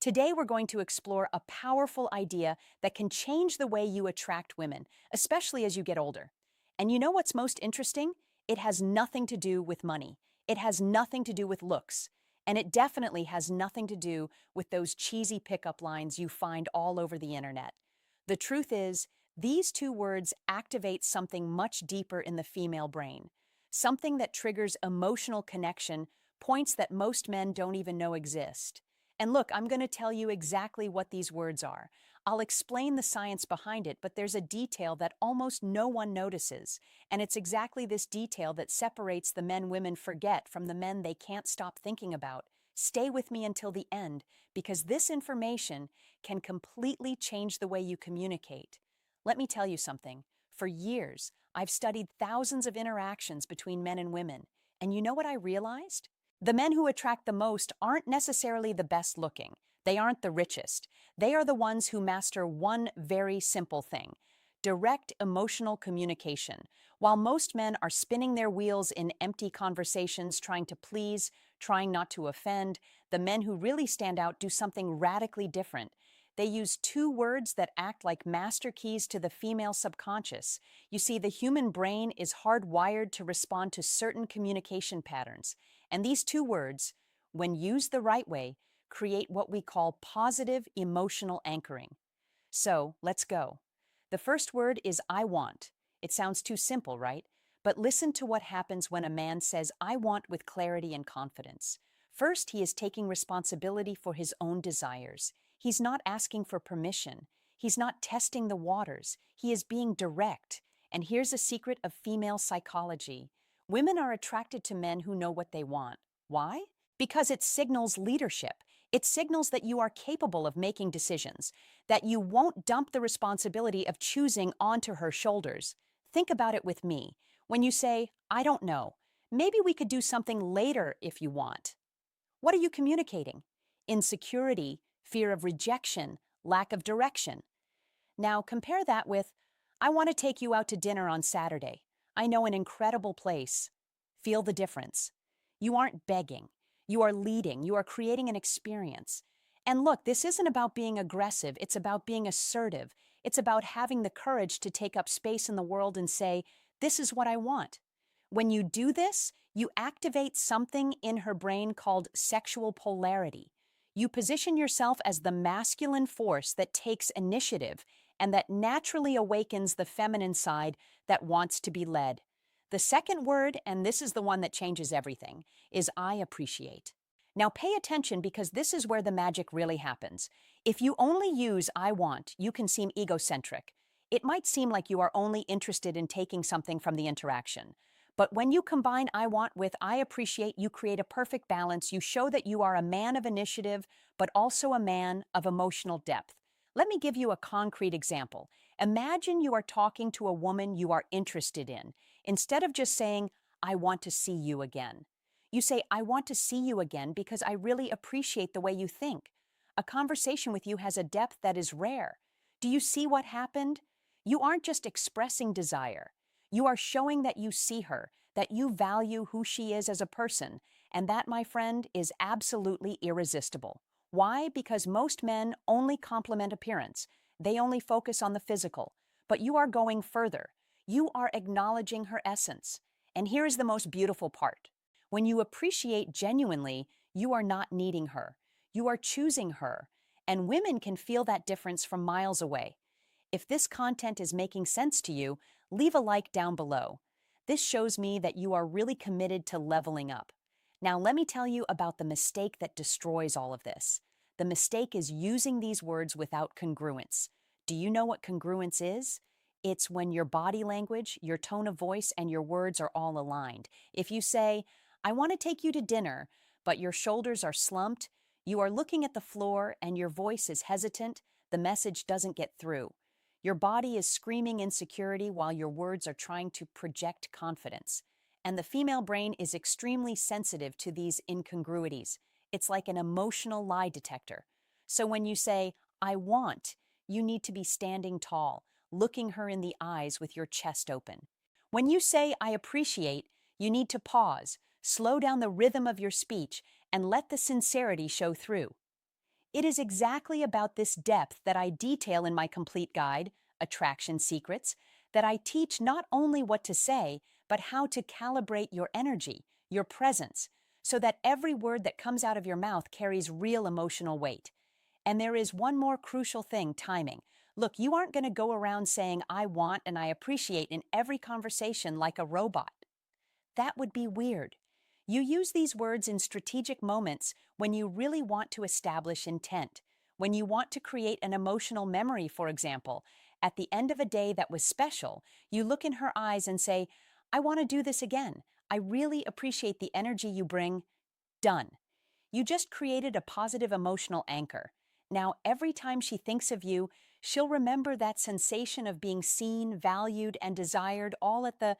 Today, we're going to explore a powerful idea that can change the way you attract women, especially as you get older. And you know what's most interesting? It has nothing to do with money. It has nothing to do with looks. And it definitely has nothing to do with those cheesy pickup lines you find all over the internet. The truth is, these two words activate something much deeper in the female brain, something that triggers emotional connection, points that most men don't even know exist. And look, I'm going to tell you exactly what these words are. I'll explain the science behind it, but there's a detail that almost no one notices. And it's exactly this detail that separates the men women forget from the men they can't stop thinking about. Stay with me until the end, because this information can completely change the way you communicate. Let me tell you something. For years, I've studied thousands of interactions between men and women. And you know what I realized? The men who attract the most aren't necessarily the best looking. They aren't the richest. They are the ones who master one very simple thing: direct emotional communication. While most men are spinning their wheels in empty conversations, trying to please, trying not to offend, the men who really stand out do something radically different. They use two words that act like master keys to the female subconscious. You see, the human brain is hardwired to respond to certain communication patterns. And these two words, when used the right way, create what we call positive emotional anchoring. So, let's go. The first word is I want. It sounds too simple, right? But listen to what happens when a man says I want with clarity and confidence. First, he is taking responsibility for his own desires. He's not asking for permission. He's not testing the waters. He is being direct. And here's a secret of female psychology. Women are attracted to men who know what they want. Why? Because it signals leadership. It signals that you are capable of making decisions, that you won't dump the responsibility of choosing onto her shoulders. Think about it with me. When you say, I don't know, maybe we could do something later if you want. What are you communicating? Insecurity, fear of rejection, lack of direction. Now compare that with, I want to take you out to dinner on Saturday. I know an incredible place. Feel the difference. You aren't begging. You are leading. You are creating an experience. And look, this isn't about being aggressive. It's about being assertive. It's about having the courage to take up space in the world and say, this is what I want. When you do this, you activate something in her brain called sexual polarity. You position yourself as the masculine force that takes initiative and that naturally awakens the feminine side that wants to be led. The second word, and this is the one that changes everything, is I appreciate. Now pay attention, because this is where the magic really happens. If you only use I want, you can seem egocentric. It might seem like you are only interested in taking something from the interaction. But when you combine I want with I appreciate, you create a perfect balance. You show that you are a man of initiative, but also a man of emotional depth. Let me give you a concrete example. Imagine you are talking to a woman you are interested in. Instead of just saying, I want to see you again, you say, I want to see you again because I really appreciate the way you think. A conversation with you has a depth that is rare. Do you see what happened? You aren't just expressing desire. You are showing that you see her, that you value who she is as a person, and that, my friend, is absolutely irresistible. Why? Because most men only compliment appearance. They only focus on the physical. But you are going further. You are acknowledging her essence. And here is the most beautiful part. When you appreciate genuinely, you are not needing her. You are choosing her. And women can feel that difference from miles away. If this content is making sense to you, leave a like down below. This shows me that you are really committed to leveling up. Now, let me tell you about the mistake that destroys all of this. The mistake is using these words without congruence. Do you know what congruence is? It's when your body language, your tone of voice, and your words are all aligned. If you say, I want to take you to dinner, but your shoulders are slumped, you are looking at the floor, and your voice is hesitant, the message doesn't get through. Your body is screaming insecurity while your words are trying to project confidence. And the female brain is extremely sensitive to these incongruities. It's like an emotional lie detector. So when you say, I want, you need to be standing tall, looking her in the eyes with your chest open. When you say, I appreciate, you need to pause, slow down the rhythm of your speech, and let the sincerity show through. It is exactly about this depth that I detail in my complete guide, Attraction Secrets, that I teach not only what to say, but how to calibrate your energy, your presence, so that every word that comes out of your mouth carries real emotional weight. And there is one more crucial thing: timing. Look, you aren't going to go around saying, I want and I appreciate in every conversation like a robot. That would be weird. You use these words in strategic moments when you really want to establish intent, when you want to create an emotional memory, for example. At the end of a day that was special, you look in her eyes and say, I want to do this again. I really appreciate the energy you bring. Done. You just created a positive emotional anchor. Now, every time she thinks of you, she'll remember that sensation of being seen, valued, and desired all at the